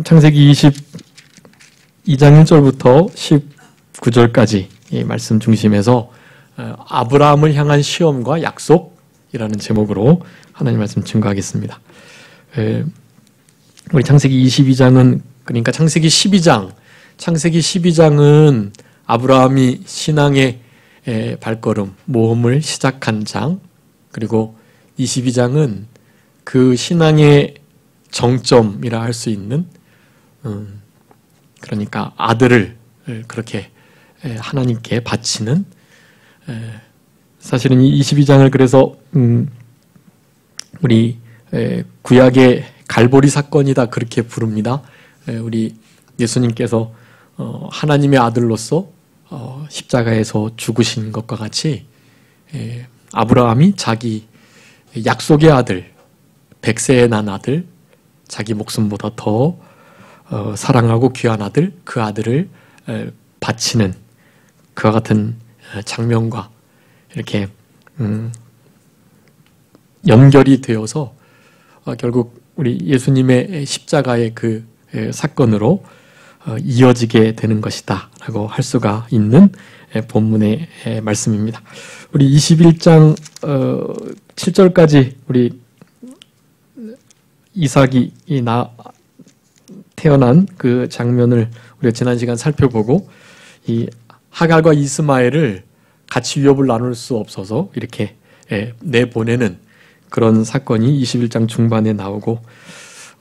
창세기 22장 1절부터 19절까지 이 말씀 중심에서 아브라함을 향한 시험과 약속이라는 제목으로 하나님 말씀 증거하겠습니다. 우리 창세기 22장은 그러니까 창세기 12장은 아브라함이 신앙의 발걸음, 모험을 시작한 장, 그리고 22장은 그 신앙의 정점이라 할 수 있는 그러니까 아들을 그렇게 하나님께 바치는, 사실은 이 22장을 그래서 우리 구약의 갈보리 사건이다 그렇게 부릅니다. 우리 예수님께서 하나님의 아들로서 십자가에서 죽으신 것과 같이 아브라함이 자기 약속의 아들, 백세에 난 아들, 자기 목숨보다 더 사랑하고 귀한 아들, 그 아들을 바치는 그와 같은 장면과 이렇게 연결이 되어서 결국 우리 예수님의 십자가의 그 사건으로 이어지게 되는 것이다 라고 할 수가 있는 본문의 말씀입니다. 우리 21장 7절까지 우리 이삭이 태어난 그 장면을 우리가 지난 시간 살펴보고, 이 하갈과 이스마엘을 같이 위협을 나눌 수 없어서 이렇게 내보내는 그런 사건이 21장 중반에 나오고,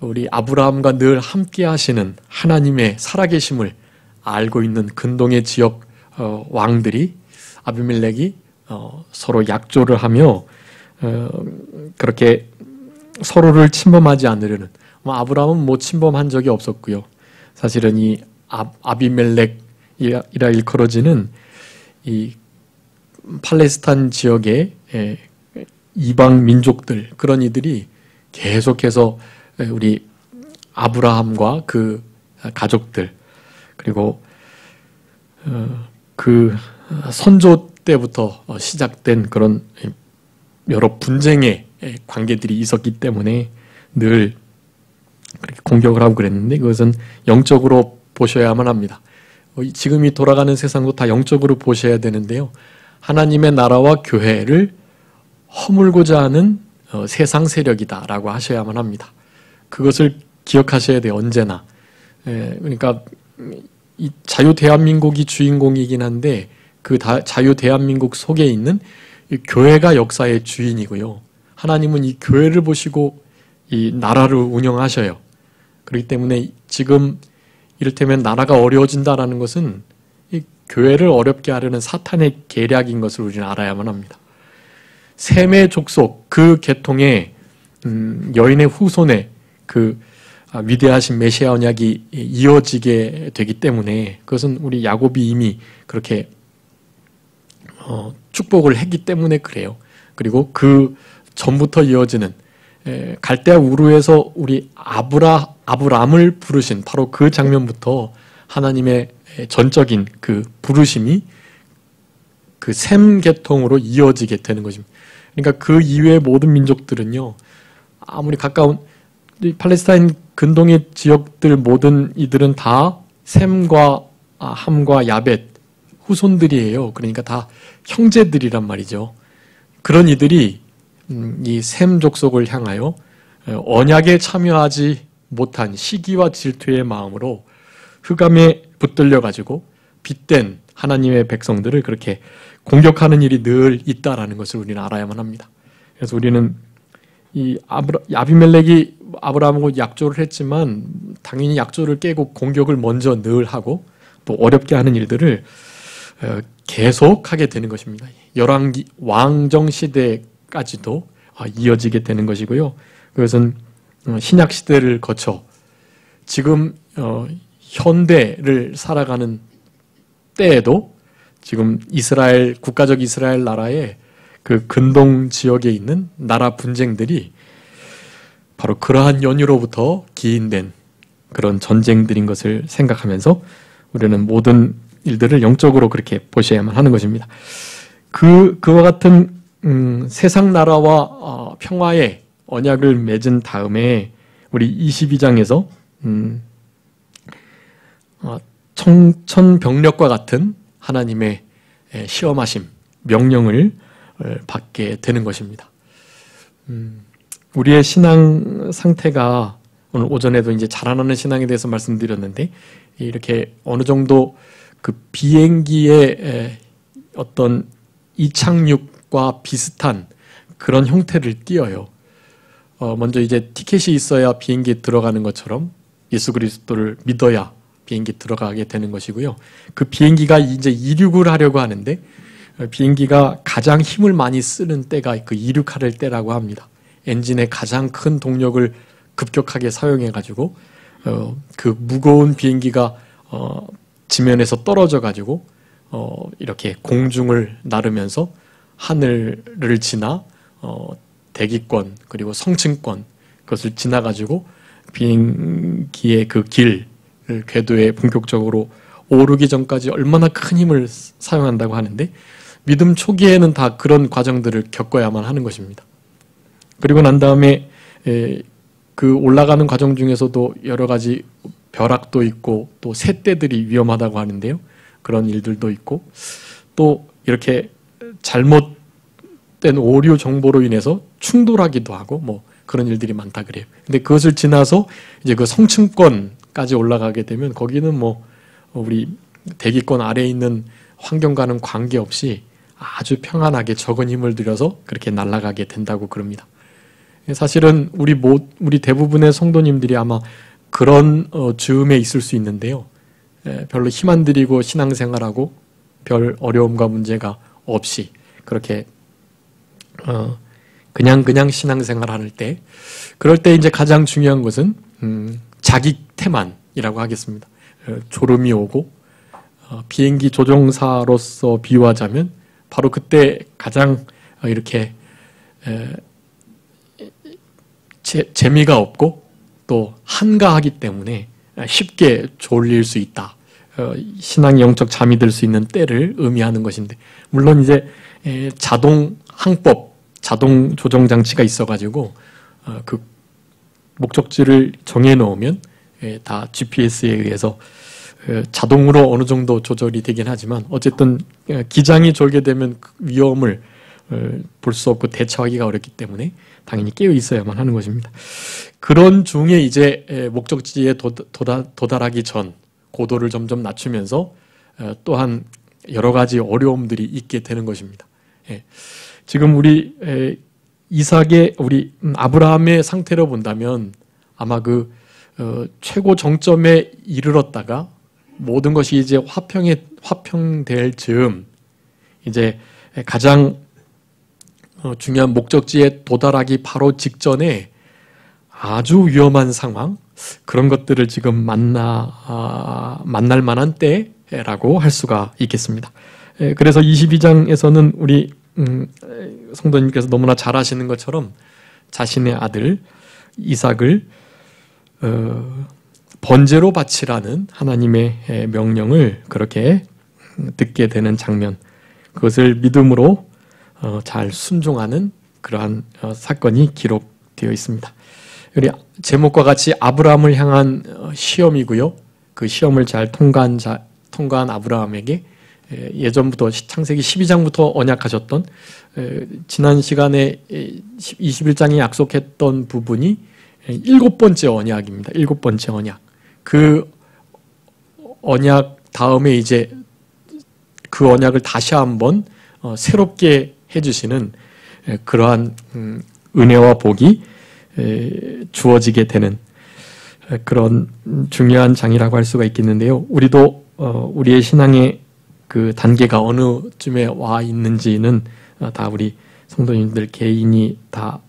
우리 아브라함과 늘 함께 하시는 하나님의 살아계심을 알고 있는 근동의 지역 왕들이, 아비멜렉이 서로 약조를 하며 그렇게 서로를 침범하지 않으려는, 아브라함은 침범한 적이 없었고요. 사실은 이 아비멜렉이라 일컬어지는 이 팔레스타인 지역의 이방 민족들, 그런 이들이 계속해서 우리 아브라함과 그 가족들, 그리고 그 선조 때부터 시작된 그런 여러 분쟁의 관계들이 있었기 때문에 늘 그렇게 공격을 하고 그랬는데, 그것은 영적으로 보셔야만 합니다. 지금 이 돌아가는 세상도 다 영적으로 보셔야 되는데요. 하나님의 나라와 교회를 허물고자 하는 세상 세력이다라고 하셔야만 합니다. 그것을 기억하셔야 돼요, 언제나. 그러니까 이 자유 대한민국이 주인공이긴 한데, 그 자유 대한민국 속에 있는 이 교회가 역사의 주인이고요. 하나님은 이 교회를 보시고 이 나라를 운영하셔요. 그렇기 때문에 지금 이를테면 나라가 어려워진다라는 것은 이 교회를 어렵게 하려는 사탄의 계략인 것을 우리는 알아야만 합니다. 셈의 족속, 그 계통의 여인의 후손에 그 위대하신 메시아 언약이 이어지게 되기 때문에, 그것은 우리 야곱이 이미 그렇게 축복을 했기 때문에 그래요. 그리고 그 전부터 이어지는 갈대아 우르에서 우리 아브람을 부르신 바로 그 장면부터 하나님의 전적인 그 부르심이 그 셈 계통으로 이어지게 되는 것입니다. 그러니까 그 이외의 모든 민족들은요, 아무리 가까운 팔레스타인 근동의 지역들 모든 이들은 다 셈과 함과 야벳 후손들이에요. 그러니까 다 형제들이란 말이죠. 그런 이들이 이 셈 족속을 향하여 언약에 참여하지 못한 시기와 질투의 마음으로 흑암에 붙들려 가지고 빗댄 하나님의 백성들을 그렇게 공격하는 일이 늘 있다라는 것을 우리는 알아야만 합니다. 그래서 우리는 이 아비멜렉이 아브라함하고 약조를 했지만 당연히 약조를 깨고 공격을 먼저 늘 하고 또 어렵게 하는 일들을 계속하게 되는 것입니다. 열왕기 왕정 시대까지도 이어지게 되는 것이고요. 그것은 신약 시대를 거쳐 지금 현대를 살아가는 때에도 지금 이스라엘, 국가적 이스라엘 나라의 그 근동 지역에 있는 나라 분쟁들이 바로 그러한 연유로부터 기인된 그런 전쟁들인 것을 생각하면서 우리는 모든 일들을 영적으로 그렇게 보셔야만 하는 것입니다. 그와 같은 세상 나라와 평화의 언약을 맺은 다음에 우리 22장에서 청천벽력과 같은 하나님의 시험하심, 명령을 받게 되는 것입니다. 우리의 신앙 상태가 오늘 오전에도 이제 자라나는 신앙에 대해서 말씀드렸는데 이렇게 어느 정도 그 비행기의 어떤 이착륙과 비슷한 그런 형태를 띄어요. 먼저 이제 티켓이 있어야 비행기에 들어가는 것처럼 예수 그리스도를 믿어야 비행기 들어가게 되는 것이고요. 그 비행기가 이제 이륙을 하려고 하는데 비행기가 가장 힘을 많이 쓰는 때가 그 이륙할 때라고 합니다. 엔진의 가장 큰 동력을 급격하게 사용해 가지고 그 무거운 비행기가 지면에서 떨어져 가지고 이렇게 공중을 나르면서 하늘을 지나 대기권 그리고 성층권 그것을 지나 가지고 비행기의 그 길 궤도에 본격적으로 오르기 전까지 얼마나 큰 힘을 사용한다고 하는데 믿음 초기에는 다 그런 과정들을 겪어야만 하는 것입니다. 그리고 난 다음에 그 올라가는 과정 중에서도 여러 가지 벼락도 있고 또 새떼들이 위험하다고 하는데요. 그런 일들도 있고 또 이렇게 잘못된 오류 정보로 인해서 충돌하기도 하고 뭐 그런 일들이 많다 그래요. 근데 그것을 지나서 이제 그 성층권까지 올라가게 되면 거기는 뭐 우리 대기권 아래에 있는 환경과는 관계없이 아주 평안하게 적은 힘을 들여서 그렇게 날아가게 된다고 그럽니다. 사실은 우리 대부분의 성도님들이 아마 그런 즈음에 있을 수 있는데요. 별로 힘 안 들이고 신앙생활하고 별 어려움과 문제가 없이 그렇게 그냥 신앙생활할 때 그럴 때 이제 가장 중요한 것은 자기 태만이라고 하겠습니다. 졸음이 오고 비행기 조종사로서 비유하자면 바로 그때 가장 이렇게 재미가 없고 또 한가하기 때문에 쉽게 졸릴 수 있다. 신앙의 영적 잠이 들 수 있는 때를 의미하는 것인데 물론 이제 자동 항법, 자동 조정 장치가 있어가지고 그 목적지를 정해 놓으면 다 GPS에 의해서 자동으로 어느 정도 조절이 되긴 하지만 어쨌든 기장이 졸게 되면 위험을 볼 수 없고 대처하기가 어렵기 때문에 당연히 깨어 있어야만 하는 것입니다. 그런 중에 이제 목적지에 도달하기 전 고도를 점점 낮추면서 또한 여러 가지 어려움들이 있게 되는 것입니다. 지금 우리 우리 아브라함의 상태로 본다면 아마 그 최고 정점에 이르렀다가 모든 것이 이제 화평될 즈음 이제 가장 중요한 목적지에 도달하기 바로 직전에 아주 위험한 상황 그런 것들을 지금 만날 만한 때라고 할 수가 있겠습니다. 그래서 22장에서는 우리 성도님께서 너무나 잘 아시는 것처럼 자신의 아들 이삭을 번제로 바치라는 하나님의 명령을 그렇게 듣게 되는 장면 그것을 믿음으로 잘 순종하는 그러한 사건이 기록되어 있습니다. 우리 제목과 같이 아브라함을 향한 시험이고요. 그 시험을 잘 통과한 아브라함에게 예전부터 창세기 12장부터 언약하셨던 지난 시간에 21장에 약속했던 부분이 7번째 언약입니다. 7번째 언약. 그 언약 다음에 이제 그 언약을 다시 한번 새롭게 해주시는 그러한 은혜와 복이 주어지게 되는 그런 중요한 장이라고 할 수가 있겠는데요. 우리도 우리의 신앙의 그 단계가 어느쯤에 와 있는지는 다 우리 성도님들 개인이 다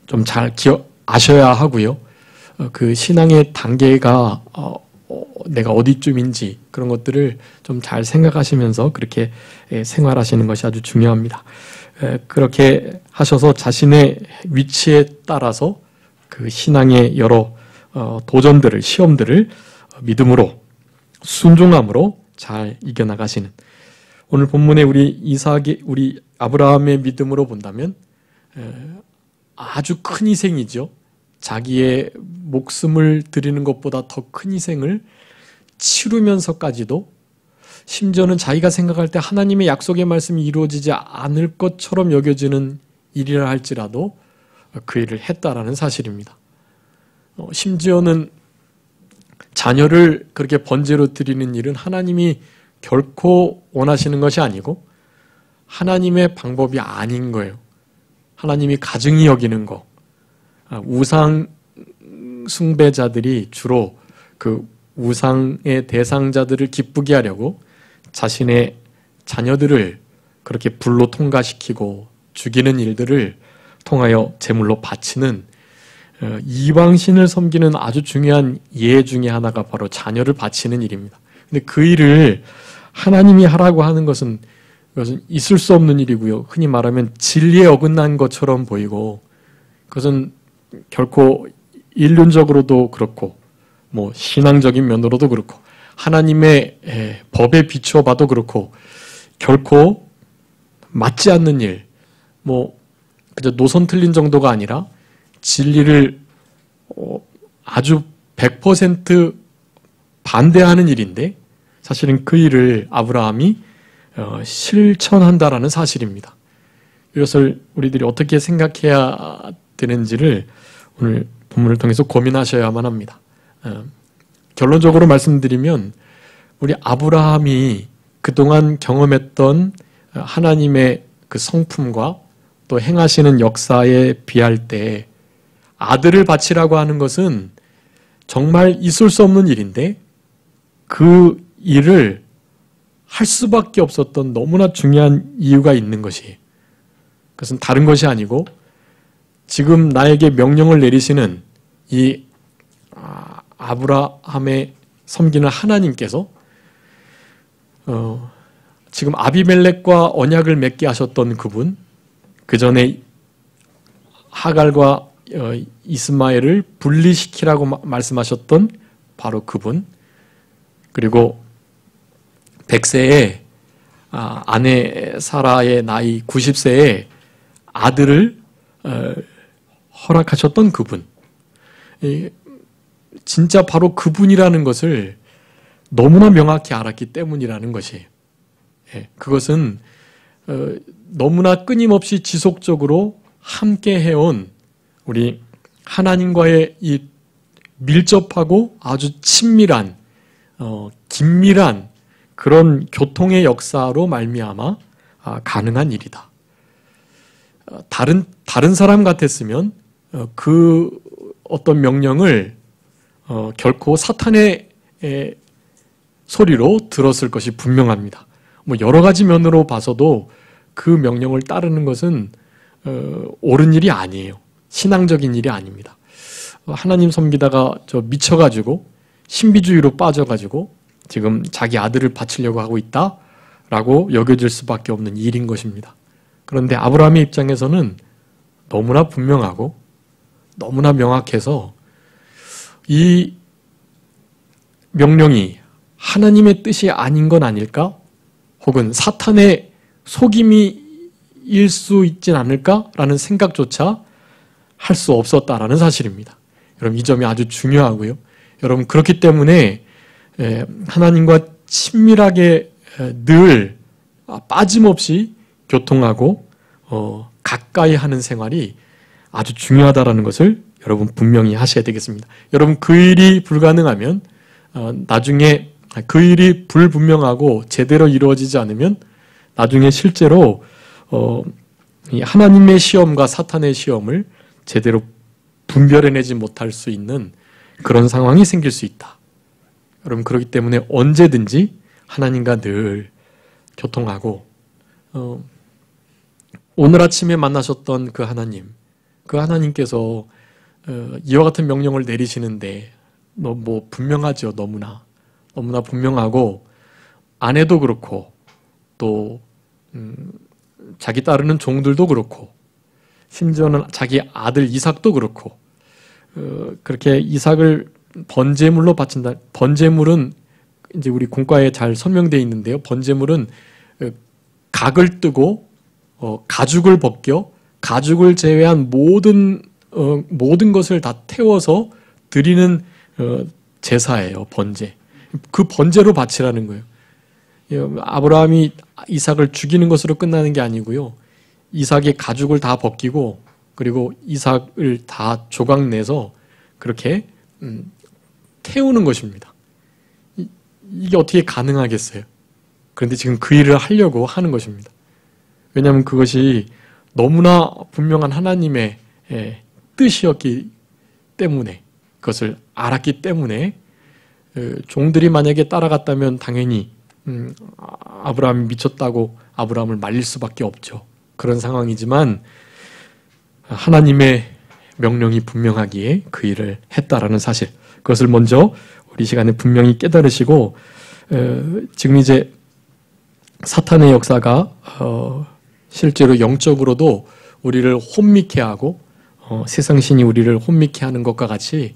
좀 잘 아셔야 하고요. 그 신앙의 단계가 내가 어디쯤인지 그런 것들을 좀 잘 생각하시면서 그렇게 생활하시는 것이 아주 중요합니다. 그렇게 하셔서 자신의 위치에 따라서 그 신앙의 여러 도전들을 시험들을 믿음으로 순종함으로 잘 이겨나가시는 오늘 본문에 우리 아브라함의 믿음으로 본다면 아주 큰 희생이죠. 자기의 목숨을 드리는 것보다 더 큰 희생을 치르면서까지도 심지어는 자기가 생각할 때 하나님의 약속의 말씀이 이루어지지 않을 것처럼 여겨지는 일이라 할지라도 그 일을 했다라는 사실입니다. 심지어는 자녀를 그렇게 번제로 드리는 일은 하나님이 결코 원하시는 것이 아니고 하나님의 방법이 아닌 거예요. 하나님이 가증히 여기는 거. 우상 숭배자들이 주로 그 우상의 대상자들을 기쁘게 하려고 자신의 자녀들을 그렇게 불로 통과시키고 죽이는 일들을 통하여 제물로 바치는 이방신을 섬기는 아주 중요한 예 중에 하나가 바로 자녀를 바치는 일입니다. 근데 그 일을 하나님이 하라고 하는 것은 그것은 있을 수 없는 일이고요. 흔히 말하면 진리에 어긋난 것처럼 보이고 그것은 결코 인륜적으로도 그렇고 뭐 신앙적인 면으로도 그렇고 하나님의 법에 비추어 봐도 그렇고 결코 맞지 않는 일, 뭐 그저 노선 틀린 정도가 아니라 진리를 아주 100% 반대하는 일인데 사실은 그 일을 아브라함이 실천한다라는 사실입니다. 이것을 우리들이 어떻게 생각해야 되는지를 오늘 본문을 통해서 고민하셔야만 합니다. 결론적으로 말씀드리면 우리 아브라함이 그동안 경험했던 하나님의 그 성품과 또 행하시는 역사에 비할 때 아들을 바치라고 하는 것은 정말 있을 수 없는 일인데 그 일을 할 수밖에 없었던 너무나 중요한 이유가 있는 것이 그것은 다른 것이 아니고 지금 나에게 명령을 내리시는 이 아브라함의 섬기는 하나님께서 지금 아비멜렉과 언약을 맺게 하셨던 그분, 그 전에 하갈과 이스마엘을 분리시키라고 말씀하셨던 바로 그분, 그리고 100세에 아내 사라의 나이 90세에 아들을 허락하셨던 그분, 진짜 바로 그분이라는 것을 너무나 명확히 알았기 때문이라는 것이에요. 그것은 너무나 끊임없이 지속적으로 함께 해온 우리 하나님과의 이 밀접하고 아주 친밀한 긴밀한 그런 교통의 역사로 말미암아 가능한 일이다. 다른 사람 같았으면 그 어떤 명령을 결코 사탄의 소리로 들었을 것이 분명합니다. 뭐 여러 가지 면으로 봐서도 그 명령을 따르는 것은 옳은 일이 아니에요. 신앙적인 일이 아닙니다. 하나님 섬기다가 미쳐가지고 신비주의로 빠져가지고 지금 자기 아들을 바치려고 하고 있다라고 여겨질 수밖에 없는 일인 것입니다. 그런데 아브라함의 입장에서는 너무나 분명하고 너무나 명확해서 이 명령이 하나님의 뜻이 아닌 건 아닐까? 혹은 사탄의 속임일 수 있진 않을까라는 생각조차 할 수 없었다라는 사실입니다. 여러분 이 점이 아주 중요하고요. 여러분 그렇기 때문에 하나님과 친밀하게 늘 빠짐없이 교통하고 가까이 하는 생활이 아주 중요하다라는 것을 여러분 분명히 하셔야 되겠습니다. 여러분 그 일이 불가능하면 나중에 그 일이 불분명하고 제대로 이루어지지 않으면 나중에 실제로 하나님의 시험과 사탄의 시험을 제대로 분별해내지 못할 수 있는 그런 상황이 생길 수 있다. 여러분 그렇기 때문에 언제든지 하나님과 늘 교통하고 오늘 아침에 만나셨던 그 하나님께서 이와 같은 명령을 내리시는데 뭐 분명하죠. 너무나 분명하고 아내도 그렇고 또 자기 따르는 종들도 그렇고 심지어는 자기 아들 이삭도 그렇고 그렇게 이삭을 번제물로 바친다. 번제물은 이제 우리 공과에 잘 설명되어 있는데요. 번제물은 각을 뜨고 가죽을 벗겨 가죽을 제외한 모든 것을 다 태워서 드리는 제사예요. 번제. 그 번제로 바치라는 거예요. 아브라함이 이삭을 죽이는 것으로 끝나는 게 아니고요. 이삭의 가죽을 다 벗기고 그리고 이삭을 다 조각내서 그렇게 태우는 것입니다. 이게 어떻게 가능하겠어요? 그런데 지금 그 일을 하려고 하는 것입니다. 왜냐하면 그것이 너무나 분명한 하나님의 뜻이었기 때문에, 그것을 알았기 때문에 종들이 만약에 따라갔다면 당연히 아브라함이 미쳤다고 아브라함을 말릴 수밖에 없죠. 그런 상황이지만 하나님의 명령이 분명하기에 그 일을 했다라는 사실, 그것을 먼저 우리 시간에 분명히 깨달으시고, 지금 이제 사탄의 역사가 실제로 영적으로도 우리를 혼미케 하고 세상신이 우리를 혼미케 하는 것과 같이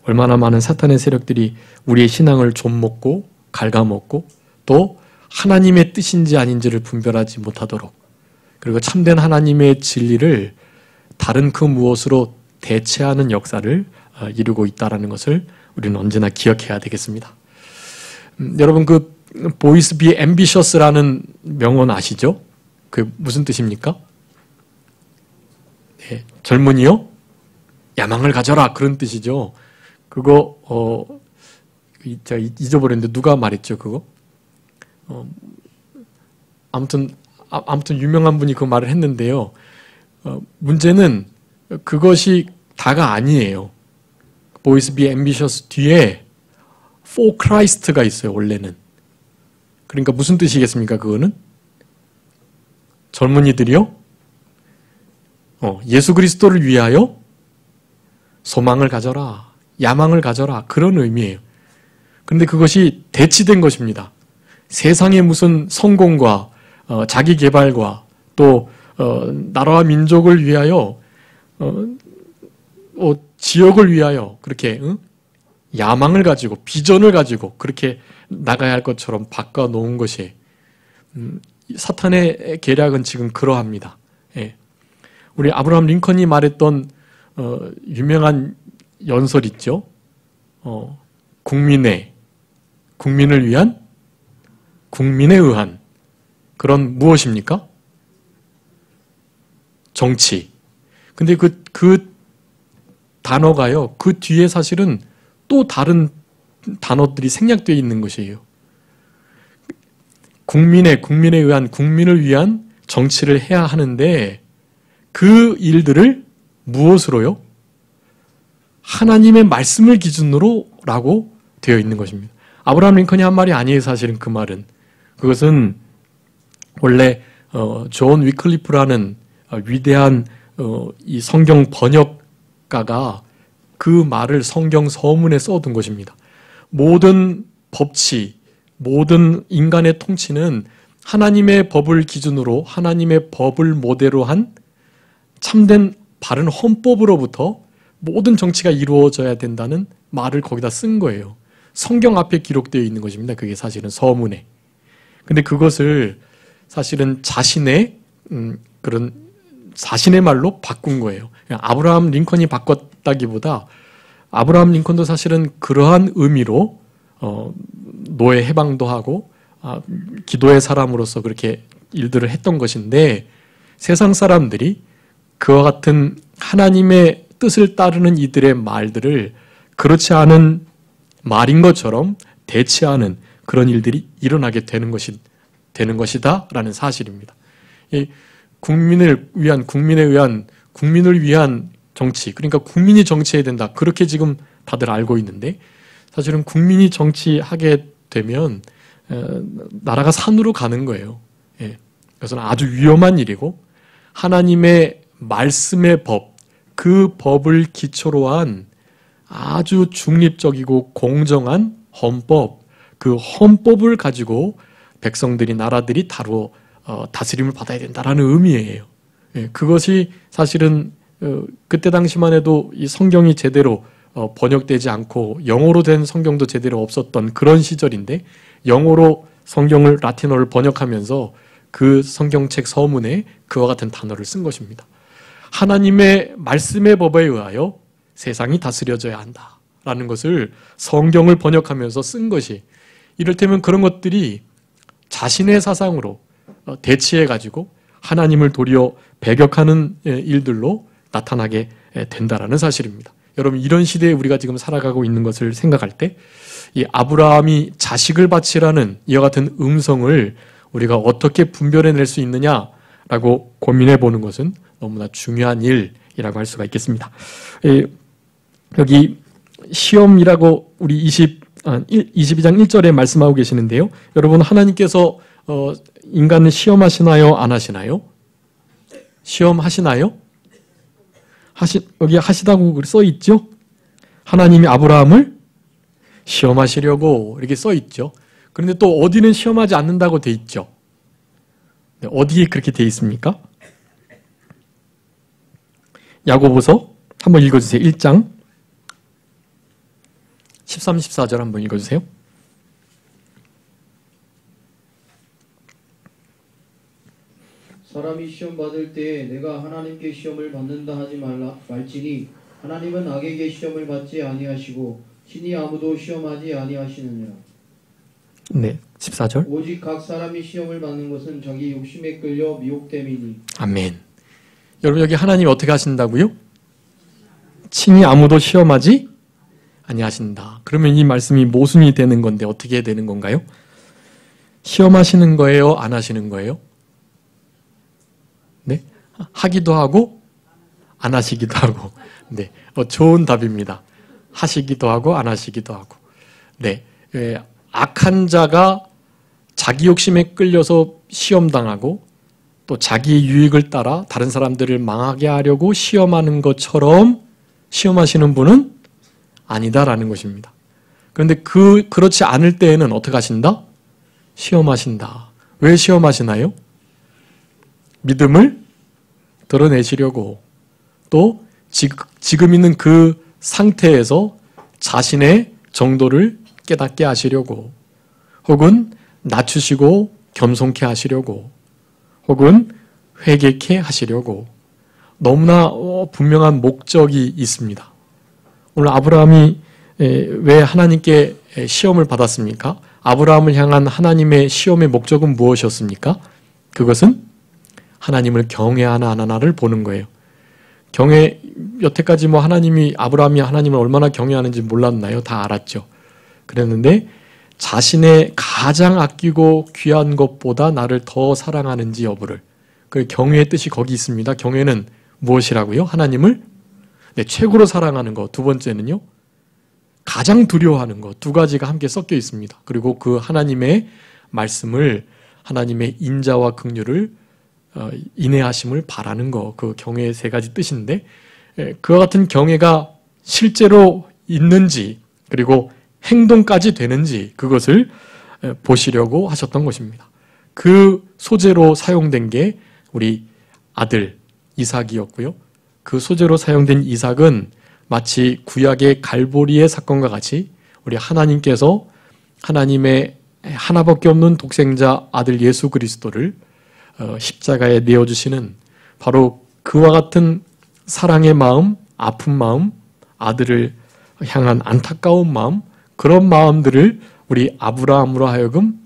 얼마나 많은 사탄의 세력들이 우리의 신앙을 좀먹고 갉아먹고 또 하나님의 뜻인지 아닌지를 분별하지 못하도록, 그리고 참된 하나님의 진리를 다른 그 무엇으로 대체하는 역사를 이루고 있다는 것을 우리는 언제나 기억해야 되겠습니다. 여러분, 그 보이스 비 앰비셔스라는 명언 아시죠? 그 무슨 뜻입니까? 네, 젊은이요? 야망을 가져라, 그런 뜻이죠. 그거 제가 잊어버렸는데 누가 말했죠, 그거? 아무튼 유명한 분이 그 말을 했는데요. 문제는 그것이 다가 아니에요. 보이스 비 앰비셔스 뒤에 for Christ가 있어요, 원래는. 그러니까 무슨 뜻이겠습니까, 그거는? 젊은이들이요? 예수 그리스도를 위하여 소망을 가져라, 야망을 가져라, 그런 의미예요. 그런데 그것이 대치된 것입니다. 세상의 무슨 성공과 자기 개발과 또 나라와 민족을 위하여 지역을 위하여 그렇게 야망을 가지고 비전을 가지고 그렇게 나가야 할 것처럼 바꿔놓은 것이 사탄의 계략은 지금 그러합니다. 예. 우리 아브라함 링컨이 말했던 유명한 연설 있죠. 국민을 위한, 국민에 의한 그런 무엇입니까? 정치. 근데 그 단어가요, 그 뒤에 사실은 또 다른 단어들이 생략되어 있는 것이에요. 국민에 의한, 국민을 위한 정치를 해야 하는데 그 일들을 무엇으로요? 하나님의 말씀을 기준으로 라고 되어 있는 것입니다. 아브라함 링컨이 한 말이 아니에요, 사실은 그 말은. 그것은 원래 존 위클리프라는 위대한 이 성경 번역가가 그 말을 성경 서문에 써둔 것입니다. 모든 법치, 모든 인간의 통치는 하나님의 법을 기준으로, 하나님의 법을 모델로 한 참된 바른 헌법으로부터 모든 정치가 이루어져야 된다는 말을 거기다 쓴 거예요. 성경 앞에 기록되어 있는 것입니다. 그게 사실은 서문에. 근데 그것을 사실은 자신의 말로 바꾼 거예요. 아브라함 링컨이 바꿨다기보다 아브라함 링컨도 사실은 그러한 의미로 노예 해방도 하고 기도의 사람으로서 그렇게 일들을 했던 것인데, 세상 사람들이 그와 같은 하나님의 뜻을 따르는 이들의 말들을 그렇지 않은 말인 것처럼 대체하는 그런 일들이 일어나게 되는 것이다 라는 사실입니다. 이 국민을 위한, 국민을 위한 정치, 그러니까 국민이 정치해야 된다, 그렇게 지금 다들 알고 있는데, 사실은 국민이 정치하게 되면 나라가 산으로 가는 거예요. 그것은 아주 위험한 일이고, 하나님의 말씀의 법, 그 법을 기초로 한 아주 중립적이고 공정한 헌법, 그 헌법을 가지고 백성들이, 나라들이 다스림을 받아야 된다라는 의미예요. 그것이 사실은 그때 당시만 해도 이 성경이 제대로 번역되지 않고 영어로 된 성경도 제대로 없었던 그런 시절인데, 영어로 성경을, 라틴어를 번역하면서 그 성경책 서문에 그와 같은 단어를 쓴 것입니다. 하나님의 말씀의 법에 의하여 세상이 다스려져야 한다라는 것을 성경을 번역하면서 쓴 것이 이를테면 그런 것들이 자신의 사상으로 대치해가지고 하나님을 도리어 배격하는 일들로 나타나게 된다라는 사실입니다. 여러분, 이런 시대에 우리가 지금 살아가고 있는 것을 생각할 때 이 아브라함이 자식을 바치라는 이와 같은 음성을 우리가 어떻게 분별해낼 수 있느냐라고 고민해 보는 것은 너무나 중요한 일이라고 할 수가 있겠습니다. 여기 시험이라고 우리 22장 1절에 말씀하고 계시는데요. 여러분, 하나님께서 인간을 시험하시나요? 안 하시나요? 시험하시나요? 여기 하시다고 써 있죠? 하나님이 아브라함을 시험하시려고 이렇게 써 있죠. 그런데 또 어디는 시험하지 않는다고 돼 있죠. 어디에 그렇게 돼 있습니까? 야고보서 한번 읽어주세요. 1장 13, 14절 한번 읽어주세요. 사람이 시험 받을 때에 내가 하나님께 시험을 받는다 하지 말지니 하나님은 악에게 시험을 받지 아니하시고 친히 아무도 시험하지 아니하시느니라. 네, 14절. 오직 각 사람이 시험을 받는 것은 자기 욕심에 끌려 미혹됨이니. 아멘. 여러분, 여기 하나님 어떻게 하신다고요? 친히 아무도 시험하지 아니하신다. 그러면 이 말씀이 모순이 되는 건데 어떻게 되는 건가요? 시험하시는 거예요? 안 하시는 거예요? 네, 하기도 하고 안 하시기도 하고. 네, 좋은 답입니다. 하시기도 하고 안 하시기도 하고. 네, 악한 자가 자기 욕심에 끌려서 시험당하고 또 자기 유익을 따라 다른 사람들을 망하게 하려고 시험하는 것처럼 시험하시는 분은 아니다라는 것입니다. 그런데 그렇지 않을 때에는 어떻게 하신다? 시험하신다. 왜 시험하시나요? 믿음을 드러내시려고, 또 지금 있는 그 상태에서 자신의 정도를 깨닫게 하시려고, 혹은 낮추시고 겸손케 하시려고, 혹은 회개케 하시려고, 너무나 분명한 목적이 있습니다. 오늘 아브라함이 왜 하나님께 시험을 받았습니까? 아브라함을 향한 하나님의 시험의 목적은 무엇이었습니까? 그것은 하나님을 경외하나 보는 거예요. 여태까지 아브라함이 하나님을 얼마나 경외하는지 몰랐나요? 다 알았죠. 그랬는데 자신의 가장 아끼고 귀한 것보다 나를 더 사랑하는지 여부를, 그 경외의 뜻이 거기 있습니다. 경외는 무엇이라고요? 하나님을 최고로 사랑하는 것. 두 번째는요, 가장 두려워하는 것. 두 가지가 함께 섞여 있습니다. 그리고 그 하나님의 말씀을, 하나님의 인자와 긍휼을 인내하심을 바라는 것. 그 경외의 세 가지 뜻인데, 그와 같은 경외가 실제로 있는지, 그리고 행동까지 되는지, 그것을 보시려고 하셨던 것입니다. 그 소재로 사용된 게 우리 아들 이삭이었고요. 그 소재로 사용된 이삭은 마치 구약의 갈보리의 사건과 같이 우리 하나님께서 하나님의 하나밖에 없는 독생자 아들 예수 그리스도를 십자가에 내어주시는, 바로 그와 같은 사랑의 마음, 아픈 마음, 아들을 향한 안타까운 마음, 그런 마음들을 우리 아브라함으로 하여금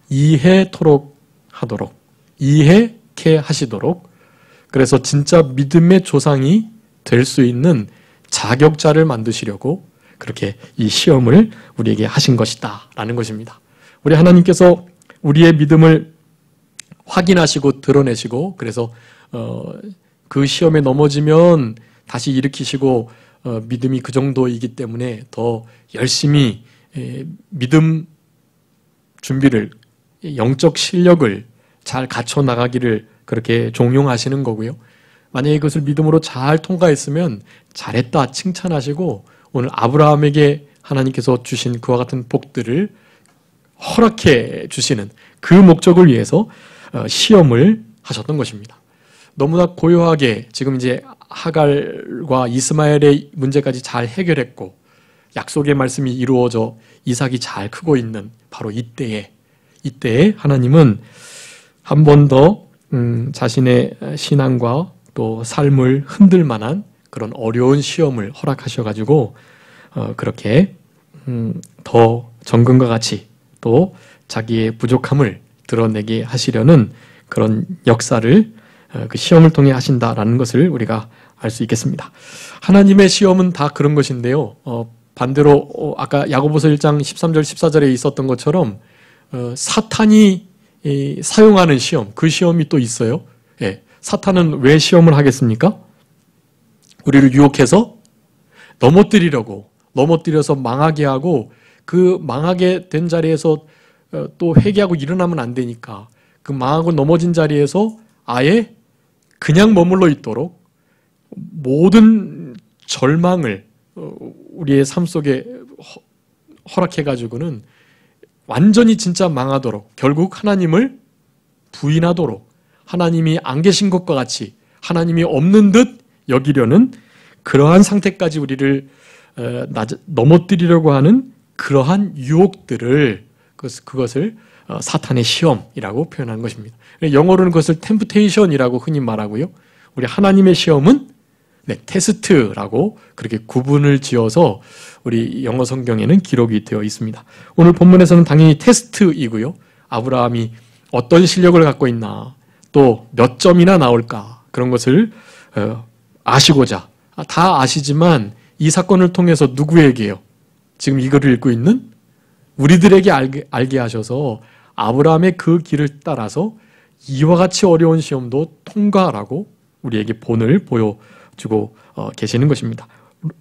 이해케 하시도록, 그래서 진짜 믿음의 조상이 될 수 있는 자격자를 만드시려고 그렇게 이 시험을 우리에게 하신 것이다 라는 것입니다. 우리 하나님께서 우리의 믿음을 확인하시고 드러내시고, 그래서 그 시험에 넘어지면 다시 일으키시고, 믿음이 그 정도이기 때문에 더 열심히 믿음 준비를, 영적 실력을 잘 갖춰 나가기를 그렇게 종용하시는 거고요. 만약에 그것을 믿음으로 잘 통과했으면 잘했다 칭찬하시고, 오늘 아브라함에게 하나님께서 주신 그와 같은 복들을 허락해 주시는 그 목적을 위해서 시험을 하셨던 것입니다. 너무나 고요하게 지금 이제 하갈과 이스마엘의 문제까지 잘 해결했고, 약속의 말씀이 이루어져 이삭이 잘 크고 있는 바로 이때에 하나님은 한 번 더 자신의 신앙과 또 삶을 흔들 만한 그런 어려운 시험을 허락하셔가지고 그렇게 더 정금과 같이 또 자기의 부족함을 드러내게 하시려는 그런 역사를 그 시험을 통해 하신다라는 것을 우리가 알 수 있겠습니다. 하나님의 시험은 다 그런 것인데요. 반대로 아까 야고보서 1장 13절 14절에 있었던 것처럼 사탄이 사용하는 시험, 그 시험이 또 있어요. 예, 사탄은 왜 시험을 하겠습니까? 우리를 유혹해서 넘어뜨려서 망하게 하고, 그 망하게 된 자리에서 또 회개하고 일어나면 안 되니까 그 망하고 넘어진 자리에서 아예 그냥 머물러 있도록 모든 절망을 우리의 삶 속에 허락해가지고는 완전히 진짜 망하도록, 결국 하나님을 부인하도록, 하나님이 안 계신 것과 같이 하나님이 없는 듯 여기려는 그러한 상태까지 우리를 넘어뜨리려고 하는 그러한 유혹들을, 그것을 사탄의 시험이라고 표현한 것입니다. 영어로는 그것을 템프테이션이라고 흔히 말하고요. 우리 하나님의 시험은 테스트라고 그렇게 구분을 지어서 우리 영어 성경에는 기록이 되어 있습니다. 오늘 본문에서는 당연히 테스트이고요. 아브라함이 어떤 실력을 갖고 있나, 또 몇 점이나 나올까, 그런 것을 아시고자, 다 아시지만 이 사건을 통해서 누구에게요? 지금 이거를 읽고 있는 우리들에게 알게 하셔서 아브라함의 그 길을 따라서 이와 같이 어려운 시험도 통과하라고 우리에게 본을 보여주고 계시는 것입니다.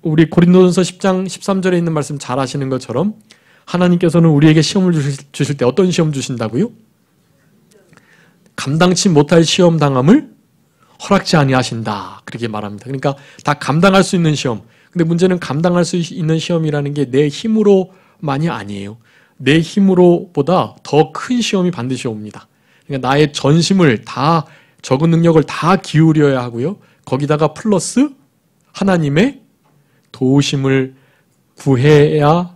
우리 고린도전서 10장 13절에 있는 말씀 잘 아시는 것처럼 하나님께서는 우리에게 시험을 주실 때 어떤 시험 주신다고요? 감당치 못할 시험 당함을 허락지 아니하신다, 그렇게 말합니다. 그러니까 다 감당할 수 있는 시험. 근데 문제는 감당할 수 있는 시험이라는 게 내 힘으로만이 아니에요. 내 힘으로보다 더 큰 시험이 반드시 옵니다. 그러니까 나의 전심을 다, 적은 능력을 다 기울여야 하고요. 거기다가 플러스 하나님의 도우심을 구해야,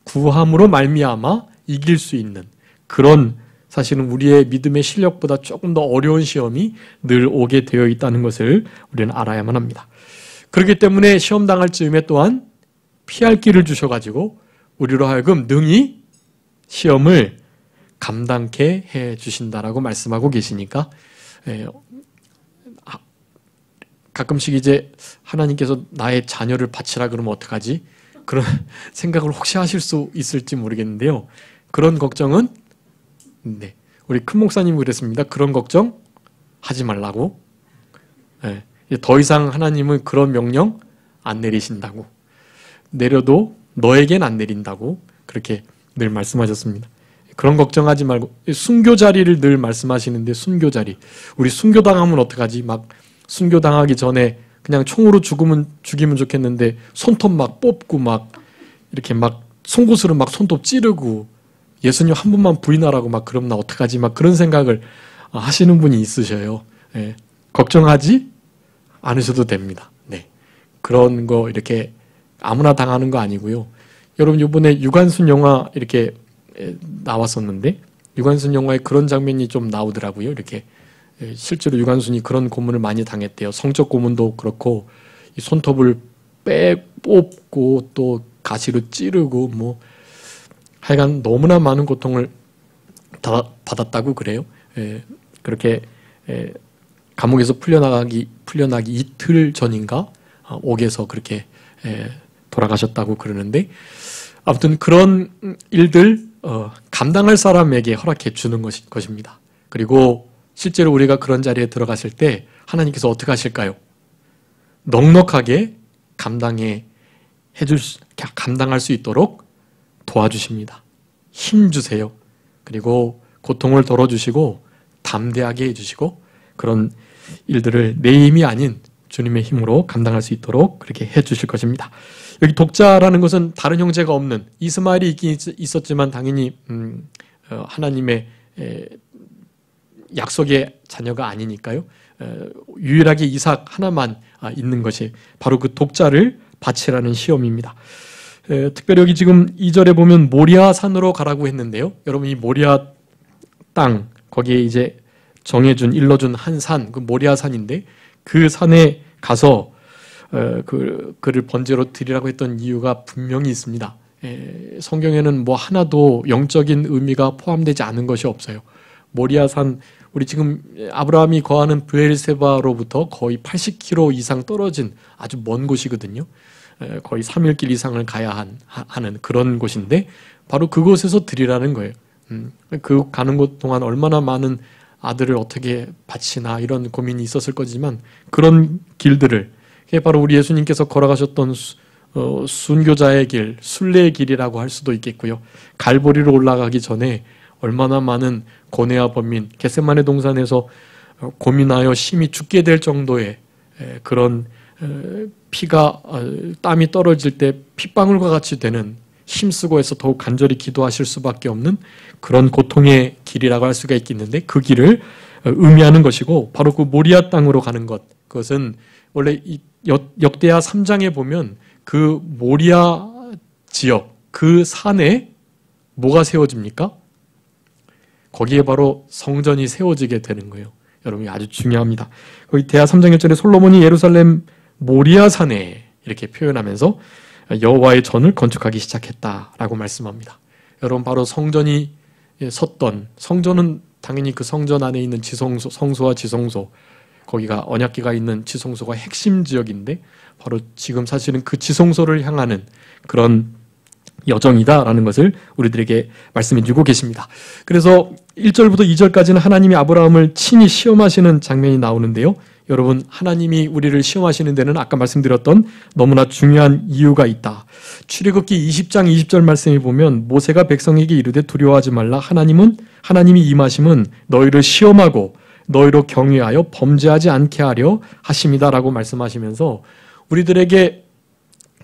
구함으로 말미암아 이길 수 있는 그런, 사실은 우리의 믿음의 실력보다 조금 더 어려운 시험이 늘 오게 되어 있다는 것을 우리는 알아야만 합니다. 그렇기 때문에 시험 당할 즈음에 또한 피할 길을 주셔가지고 우리로 하여금 능히 시험을 감당케 해 주신다라고 말씀하고 계시니까, 가끔씩 이제 하나님께서 나의 자녀를 바치라 그러면 어떡하지? 그런 생각을 혹시 하실 수 있을지 모르겠는데요. 그런 걱정은, 우리 큰 목사님이 그랬습니다. 그런 걱정 하지 말라고. 더 이상 하나님은 그런 명령 안 내리신다고. 내려도 너에겐 안 내린다고 그렇게 늘 말씀하셨습니다. 그런 걱정하지 말고, 순교 자리를 늘 말씀하시는데, 순교 자리. 우리 순교당하면 어떡하지? 막 순교당하기 전에 그냥 총으로 죽이면 좋겠는데 손톱 막 뽑고 막 이렇게 막 송곳으로 막 손톱 찌르고 예수님 한 분만 부인하라고 막 그러면 나 어떡하지? 막 그런 생각을 하시는 분이 있으셔요. 걱정하지 않으셔도 됩니다. 그런 거 이렇게 아무나 당하는 거 아니고요. 여러분, 이번에 유관순 영화 이렇게 나왔었는데, 유관순 영화에 그런 장면이 좀 나오더라고요. 이렇게 실제로 유관순이 그런 고문을 많이 당했대요. 성적 고문도 그렇고, 이 손톱을 뽑고 또 가시로 찌르고 뭐 하여간 너무나 많은 고통을 받았다고 그래요. 그렇게 감옥에서 풀려나기 이틀 전인가 옥에서 그렇게 돌아가셨다고 그러는데, 아무튼 그런 일들 감당할 사람에게 허락해 주는 것입니다. 그리고 실제로 우리가 그런 자리에 들어갔을 때 하나님께서 어떻게 하실까요? 넉넉하게 감당할 수 있도록 도와주십니다. 힘 주세요. 그리고 고통을 덜어주시고 담대하게 해주시고, 그런 일들을 내 힘이 아닌 주님의 힘으로 감당할 수 있도록 그렇게 해주실 것입니다. 여기 독자라는 것은 다른 형제가 없는, 이스마엘이 있긴 있었지만 당연히 하나님의 약속의 자녀가 아니니까요. 유일하게 이삭 하나만 있는 것이 바로 그 독자를 바치라는 시험입니다. 특별히 여기 지금 2절에 보면 모리아 산으로 가라고 했는데요. 여러분, 이 모리아 땅, 거기에 이제 정해준, 일러준 한 산, 그 모리아 산인데, 그 산에 가서 그를 번제로 드리라고 했던 이유가 분명히 있습니다. 성경에는 뭐 하나도 영적인 의미가 포함되지 않은 것이 없어요. 모리아산, 우리 지금 아브라함이 거하는 브엘세바로부터 거의 80km 이상 떨어진 아주 먼 곳이거든요. 거의 3일길 이상을 가야 하는 그런 곳인데 바로 그곳에서 드리라는 거예요. 그 가는 곳 동안 얼마나 많은 아들을 어떻게 바치나 이런 고민이 있었을 거지만 그런 길들을, 그게 바로 우리 예수님께서 걸어가셨던 순교자의 길, 순례의 길이라고 할 수도 있겠고요. 갈보리로 올라가기 전에 얼마나 많은 고뇌와 번민, 겟세마네 동산에서 고민하여 심히 죽게 될 정도의 그런 피가, 땀이 떨어질 때 핏방울과 같이 되는, 힘쓰고 해서 더욱 간절히 기도하실 수밖에 없는 그런 고통의 길이라고 할 수가 있겠는데, 그 길을 의미하는 것이고, 바로 그 모리아 땅으로 가는 것, 그것은 원래 이 역대하 3장에 보면 그 모리아 지역, 그 산에 뭐가 세워집니까? 거기에 바로 성전이 세워지게 되는 거예요. 여러분, 아주 중요합니다. 거기 대하 3장 1절에 솔로몬이 예루살렘 모리아 산에 이렇게 표현하면서 여호와의 전을 건축하기 시작했다라고 말씀합니다. 여러분, 바로 성전이 섰던, 성전은 당연히 그 성전 안에 있는 지성소, 성소와 지성소, 거기가 언약궤가 있는 지성소가 핵심 지역인데 바로 지금 사실은 그 지성소를 향하는 그런 여정이다라는 것을 우리들에게 말씀해 주고 계십니다. 그래서 1절부터 2절까지는 하나님이 아브라함을 친히 시험하시는 장면이 나오는데요. 여러분, 하나님이 우리를 시험하시는 데는 아까 말씀드렸던 너무나 중요한 이유가 있다. 출애굽기 20장 20절 말씀에 보면 모세가 백성에게 이르되 두려워하지 말라. 하나님이 임하심은 너희를 시험하고 너희로 경외하여 범죄하지 않게 하려 하심이다라고 말씀하시면서 우리들에게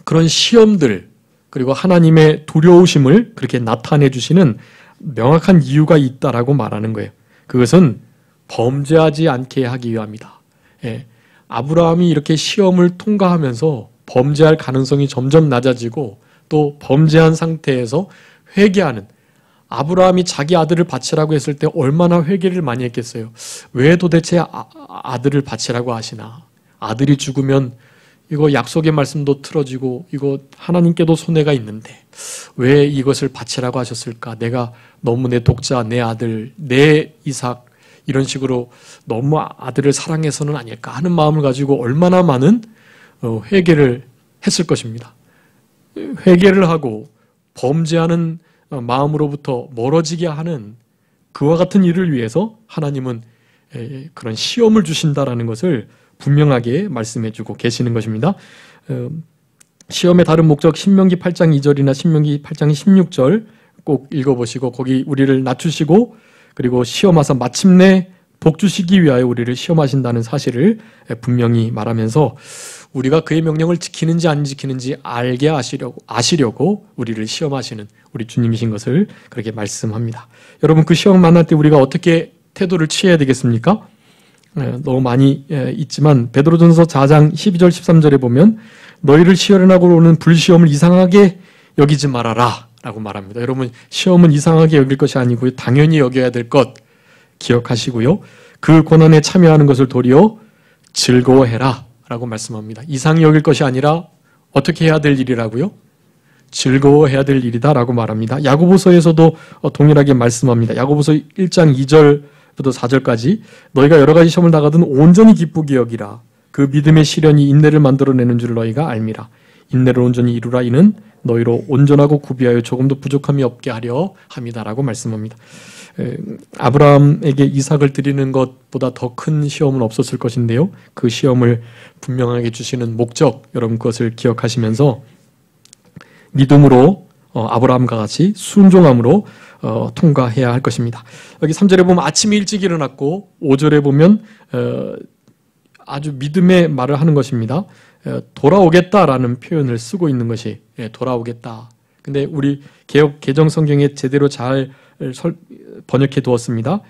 그런 시험들, 그리고 하나님의 두려우심을 그렇게 나타내 주시는 명확한 이유가 있다라고 말하는 거예요. 그것은 범죄하지 않게 하기 위함이다. 아브라함이 이렇게 시험을 통과하면서 범죄할 가능성이 점점 낮아지고 또 범죄한 상태에서 회개하는, 아브라함이 자기 아들을 바치라고 했을 때 얼마나 회개를 많이 했겠어요. 왜 도대체 아들을 바치라고 하시나? 아들이 죽으면 이거 약속의 말씀도 틀어지고 이거 하나님께도 손해가 있는데 왜 이것을 바치라고 하셨을까? 내가 너무 내 독자, 내 아들, 내 이삭 이런 식으로 너무 아들을 사랑해서는 아닐까 하는 마음을 가지고 얼마나 많은 회개를 했을 것입니다. 회개를 하고 범죄하는 마음으로부터 멀어지게 하는 그와 같은 일을 위해서 하나님은 그런 시험을 주신다라는 것을 분명하게 말씀해주고 계시는 것입니다. 시험의 다른 목적 신명기 8장 2절이나 신명기 8장 16절 꼭 읽어보시고 거기 우리를 낮추시고 그리고 시험하사 마침내 복 주시기 위하여 우리를 시험하신다는 사실을 분명히 말하면서 우리가 그의 명령을 지키는지 안 지키는지 알게 아시려고 우리를 시험하시는 우리 주님이신 것을 그렇게 말씀합니다. 여러분, 그 시험 만날 때 우리가 어떻게 태도를 취해야 되겠습니까? 너무 많이 있지만 베드로전서 4장 12절 13절에 보면 너희를 시련하고 오는 불시험을 이상하게 여기지 말아라 라고 말합니다. 여러분, 시험은 이상하게 여길 것이 아니고요, 당연히 여겨야 될 것 기억하시고요, 그 고난에 참여하는 것을 도리어 즐거워해라 라고 말씀합니다. 이상히 여길 것이 아니라 어떻게 해야 될 일이라고요? 즐거워해야 될 일이다 라고 말합니다. 야고보서에서도 동일하게 말씀합니다. 야고보서 1장 2절부터 4절까지 너희가 여러 가지 시험을 당하든 온전히 기쁘게 여기라. 그 믿음의 시련이 인내를 만들어내는 줄 너희가 알미라. 인내를 온전히 이루라. 이는 너희로 온전하고 구비하여 조금도 부족함이 없게 하려 함이다라고 말씀합니다. 아브라함에게 이삭을 드리는 것보다 더 큰 시험은 없었을 것인데요, 그 시험을 분명하게 주시는 목적, 여러분 그것을 기억하시면서 믿음으로 아브라함과 같이 순종함으로 통과해야 할 것입니다. 여기 3절에 보면 아침에 일찍 일어났고 5절에 보면 아주 믿음의 말을 하는 것입니다. 돌아오겠다라는 표현을 쓰고 있는 것이 돌아오겠다. 근데 우리 개역 개정 성경에 제대로 잘 번역해 두었습니다.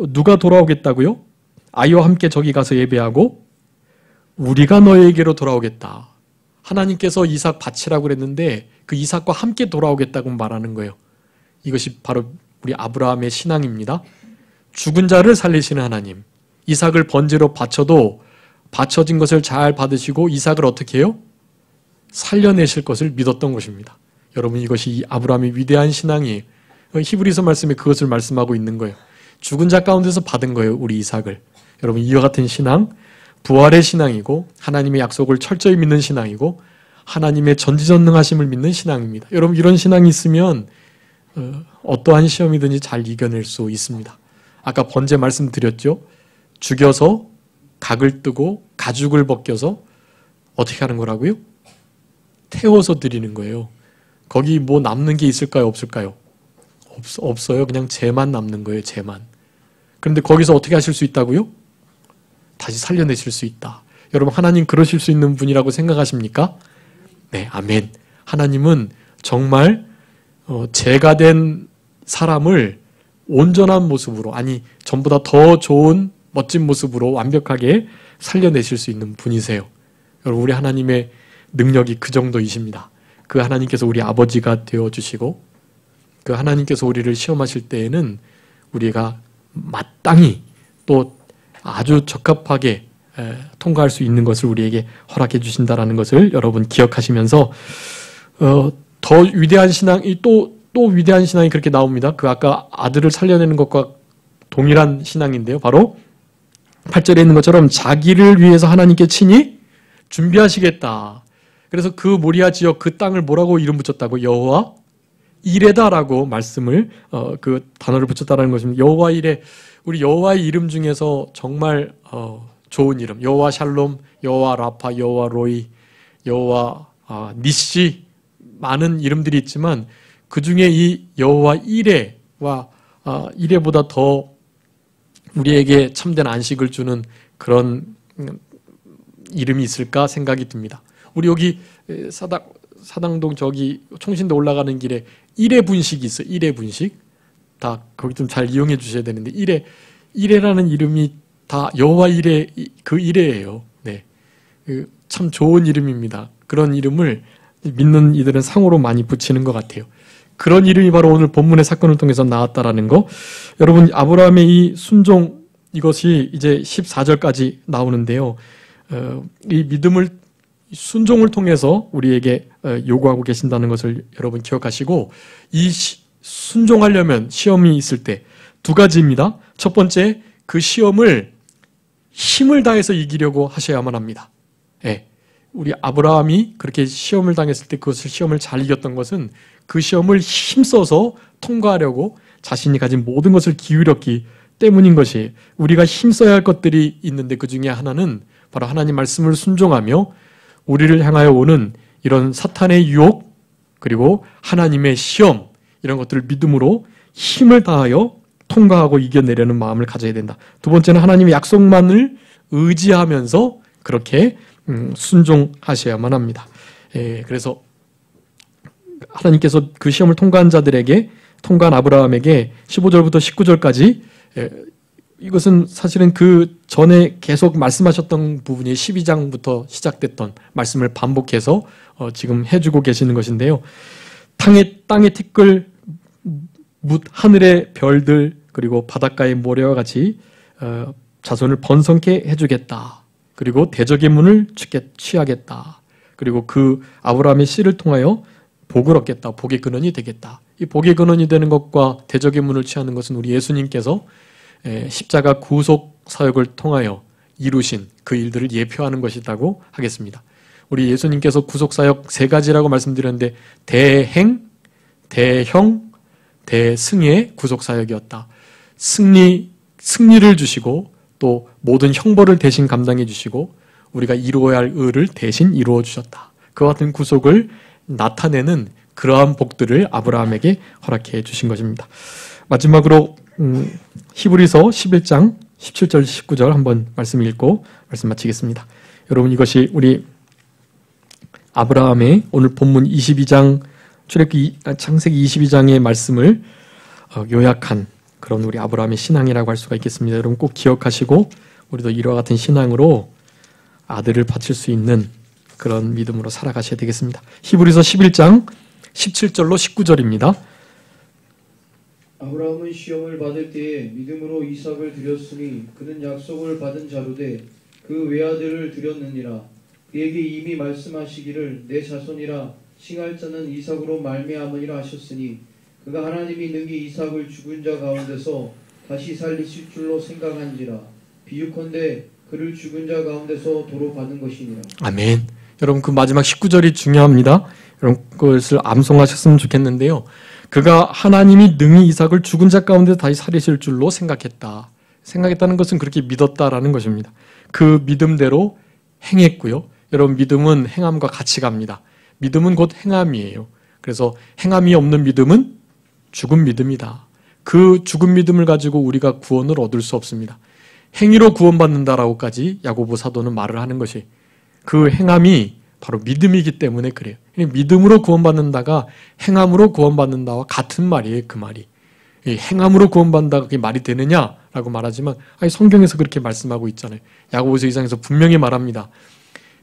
누가 돌아오겠다고요? 아이와 함께 저기 가서 예배하고 우리가 너에게로 돌아오겠다. 하나님께서 이삭 바치라고 그랬는데 그 이삭과 함께 돌아오겠다고 말하는 거예요. 이것이 바로 우리 아브라함의 신앙입니다. 죽은 자를 살리시는 하나님, 이삭을 번제로 바쳐도 바쳐진 것을 잘 받으시고 이삭을 어떻게 해요? 살려내실 것을 믿었던 것입니다. 여러분 이것이 이 아브라함의 위대한 신앙이에요. 히브리서 말씀에 그것을 말씀하고 있는 거예요. 죽은 자 가운데서 받은 거예요. 우리 이삭을. 여러분 이와 같은 신앙, 부활의 신앙이고 하나님의 약속을 철저히 믿는 신앙이고 하나님의 전지전능하심을 믿는 신앙입니다. 여러분 이런 신앙이 있으면 어떠한 시험이든지 잘 이겨낼 수 있습니다. 아까 번제 말씀드렸죠. 죽여서 각을 뜨고 가죽을 벗겨서 어떻게 하는 거라고요? 태워서 드리는 거예요. 거기 뭐 남는 게 있을까요? 없을까요? 없어요. 그냥 재만 남는 거예요. 재만. 그런데 거기서 어떻게 하실 수 있다고요? 다시 살려내실 수 있다. 여러분 하나님 그러실 수 있는 분이라고 생각하십니까? 네, 아멘. 하나님은 정말 죄가 된 사람을 온전한 모습으로, 아니 전보다 더 좋은 멋진 모습으로 완벽하게 살려내실 수 있는 분이세요. 여러분 우리 하나님의 능력이 그 정도이십니다. 그 하나님께서 우리 아버지가 되어주시고 그 하나님께서 우리를 시험하실 때에는 우리가 마땅히 또 아주 적합하게 통과할 수 있는 것을 우리에게 허락해 주신다라는 것을 여러분 기억하시면서 더 위대한 신앙이 또 위대한 신앙이 그렇게 나옵니다. 그 아까 아들을 살려내는 것과 동일한 신앙인데요. 바로 8절에 있는 것처럼 자기를 위해서 하나님께 친히 준비하시겠다. 그래서 그 모리아 지역 그 땅을 뭐라고 이름 붙였다고? 여호와 이레다라고 말씀을 그 단어를 붙였다라는 것입니다. 여호와 이레, 우리 여호와의 이름 중에서 정말 좋은 이름, 여호와 샬롬, 여호와 라파, 여호와 로이, 여호와 니시, 많은 이름들이 있지만 그 중에 이 여호와 이레와 이레보다 더 우리에게 참된 안식을 주는 그런 이름이 있을까 생각이 듭니다. 우리 여기 사당동 저기 총신대 올라가는 길에 일회 분식이 있어요. 일회 분식. 다 거기 좀 잘 이용해 주셔야 되는데 일회라는 이름이 다 여호와 일회 그 일회예요. 네, 참 좋은 이름입니다. 그런 이름을 믿는 이들은 상호로 많이 붙이는 것 같아요. 그런 이름이 바로 오늘 본문의 사건을 통해서 나왔다라는 거. 여러분 아브라함의 이 순종 이것이 이제 14절까지 나오는데요. 이 믿음을 순종을 통해서 우리에게 요구하고 계신다는 것을 여러분 기억하시고 이 순종하려면 시험이 있을 때 두 가지입니다. 첫 번째, 그 시험을 힘을 다해서 이기려고 하셔야만 합니다. 예. 우리 아브라함이 그렇게 시험을 당했을 때 그것을 시험을 잘 이겼던 것은 그 시험을 힘써서 통과하려고 자신이 가진 모든 것을 기울였기 때문인 것이 우리가 힘써야 할 것들이 있는데 그 중에 하나는 바로 하나님 말씀을 순종하며 우리를 향하여 오는 이런 사탄의 유혹 그리고 하나님의 시험 이런 것들을 믿음으로 힘을 다하여 통과하고 이겨내려는 마음을 가져야 된다. 두 번째는 하나님의 약속만을 의지하면서 그렇게 순종하셔야만 합니다. 그래서 하나님께서 그 시험을 통과한 자들에게 통과한 아브라함에게 15절부터 19절까지 이것은 사실은 그 전에 계속 말씀하셨던 부분이 12장부터 시작됐던 말씀을 반복해서 지금 해주고 계시는 것인데요. 땅의 티끌, 하늘의 별들 그리고 바닷가의 모래와 같이 자손을 번성케 해주겠다. 그리고 대적의 문을 취하겠다. 그리고 그 아브라함의 씨를 통하여 복을 얻겠다. 복의 근원이 되겠다. 이 복의 근원이 되는 것과 대적의 문을 취하는 것은 우리 예수님께서 십자가 구속 사역을 통하여 이루신 그 일들을 예표하는 것이라고 하겠습니다. 우리 예수님께서 구속 사역 세 가지라고 말씀드렸는데 대행, 대형, 대승의 구속 사역이었다. 승리를 주시고 또 모든 형벌을 대신 감당해 주시고 우리가 이루어야 할 의를 대신 이루어 주셨다. 그와 같은 구속을 나타내는 그러한 복들을 아브라함에게 허락해 주신 것입니다. 마지막으로 히브리서 11장 17절 19절 한번 말씀 읽고 말씀 마치겠습니다. 여러분 이것이 우리 아브라함의 오늘 본문 22장 출애굽기 창세기 22장의 말씀을 요약한 그런 우리 아브라함의 신앙이라고 할 수가 있겠습니다. 여러분 꼭 기억하시고 우리도 이와 같은 신앙으로 아들을 바칠 수 있는 그런 믿음으로 살아가셔야 되겠습니다. 히브리서 11장 17절로 19절입니다. 아브라함은 시험을 받을 때에 믿음으로 이삭을 드렸으니 그는 약속을 받은 자로되 그 외아들을 드렸느니라. 그에게 이미 말씀하시기를 내 자손이라 칭할 자는 이삭으로 말미암으리라 하셨으니 그가 하나님이 능히 이삭을 죽은 자 가운데서 다시 살리실 줄로 생각한지라 비유컨대 그를 죽은 자 가운데서 도로 받은 것이니라. 아멘. 여러분 그 마지막 19절이 중요합니다. 여러분 그것을 암송하셨으면 좋겠는데요. 그가 하나님이 능히 이삭을 죽은 자 가운데 다시 살리실 줄로 생각했다. 생각했다는 것은 그렇게 믿었다라는 것입니다. 그 믿음대로 행했고요. 여러분 믿음은 행함과 같이 갑니다. 믿음은 곧 행함이에요. 그래서 행함이 없는 믿음은 죽은 믿음이다. 그 죽은 믿음을 가지고 우리가 구원을 얻을 수 없습니다. 행위로 구원받는다라고까지 야고보 사도는 말을 하는 것이 그 행함이 바로 믿음이기 때문에 그래요. 믿음으로 구원받는다가 행함으로 구원받는다와 같은 말이에요. 그 말이. 행함으로 구원받는다가 그게 말이 되느냐라고 말하지만 아니, 성경에서 그렇게 말씀하고 있잖아요. 야고보서 2장에서 분명히 말합니다.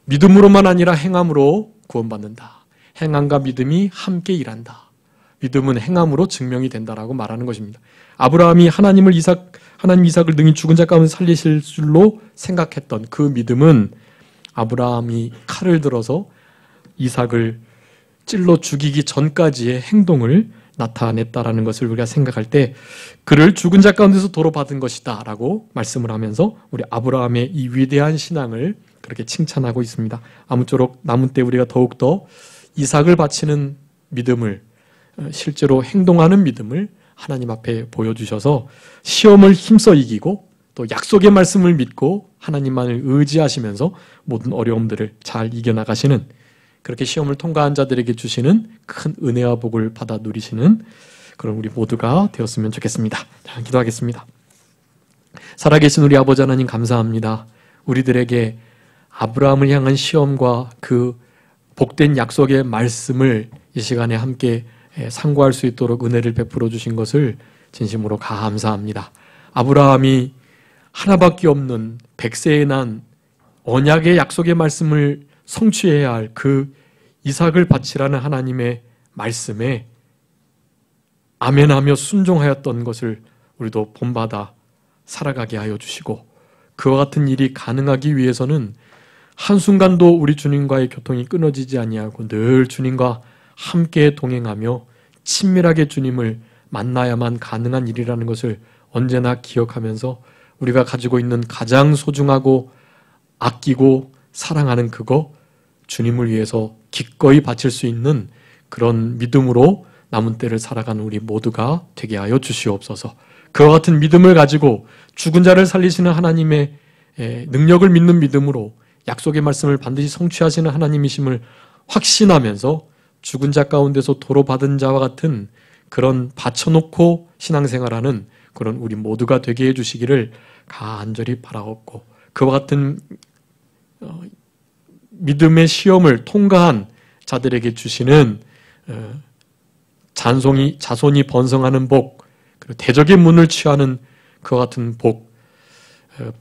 믿음으로만 아니라 행함으로 구원받는다. 행함과 믿음이 함께 일한다. 믿음은 행함으로 증명이 된다라고 말하는 것입니다. 아브라함이 하나님 이삭을 능히 죽은 자 가운데 살리실 줄로 생각했던 그 믿음은 아브라함이 칼을 들어서 이삭을 찔러 죽이기 전까지의 행동을 나타냈다라는 것을 우리가 생각할 때 그를 죽은 자 가운데서 도로 받은 것이다 라고 말씀을 하면서 우리 아브라함의 이 위대한 신앙을 그렇게 칭찬하고 있습니다. 아무쪼록 남은 때 우리가 더욱더 이삭을 바치는 믿음을 실제로 행동하는 믿음을 하나님 앞에 보여주셔서 시험을 힘써 이기고 또 약속의 말씀을 믿고 하나님만을 의지하시면서 모든 어려움들을 잘 이겨나가시는 그렇게 시험을 통과한 자들에게 주시는 큰 은혜와 복을 받아 누리시는 그런 우리 모두가 되었으면 좋겠습니다. 자, 기도하겠습니다. 살아계신 우리 아버지 하나님 감사합니다. 우리들에게 아브라함을 향한 시험과 그 복된 약속의 말씀을 이 시간에 함께 상고할 수 있도록 은혜를 베풀어 주신 것을 진심으로 감사합니다. 아브라함이 하나밖에 없는 백세에 난 언약의 약속의 말씀을 성취해야 할 그 이삭을 바치라는 하나님의 말씀에 아멘하며 순종하였던 것을 우리도 본받아 살아가게 하여 주시고 그와 같은 일이 가능하기 위해서는 한순간도 우리 주님과의 교통이 끊어지지 아니하고 늘 주님과 함께 동행하며 친밀하게 주님을 만나야만 가능한 일이라는 것을 언제나 기억하면서 우리가 가지고 있는 가장 소중하고 아끼고 사랑하는 그거 주님을 위해서 기꺼이 바칠 수 있는 그런 믿음으로 남은 때를 살아가는 우리 모두가 되게 하여 주시옵소서. 그와 같은 믿음을 가지고 죽은 자를 살리시는 하나님의 능력을 믿는 믿음으로 약속의 말씀을 반드시 성취하시는 하나님이심을 확신하면서 죽은 자 가운데서 도로 받은 자와 같은 그런 바쳐놓고 신앙생활하는 그런 우리 모두가 되게 해주시기를 간절히 바라옵고 그와 같은 믿음의 시험을 통과한 자들에게 주시는 자손이 번성하는 복, 그리고 대적의 문을 취하는 그와 같은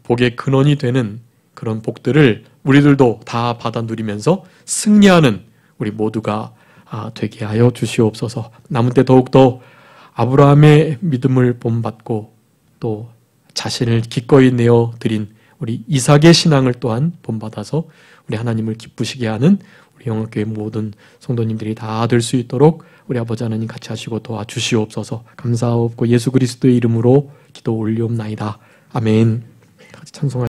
복의 근원이 되는 그런 복들을 우리들도 다 받아 누리면서 승리하는 우리 모두가 되게 하여 주시옵소서. 남은 때 더욱더 아브라함의 믿음을 본받고 또 자신을 기꺼이 내어드린 우리 이삭의 신앙을 또한 본받아서 우리 하나님을 기쁘시게 하는 우리 영화교회 모든 성도님들이 다 될 수 있도록 우리 아버지 하나님 같이 하시고 도와주시옵소서. 감사하옵고 예수 그리스도의 이름으로 기도 올리옵나이다. 아멘. 다 같이 찬송하시죠.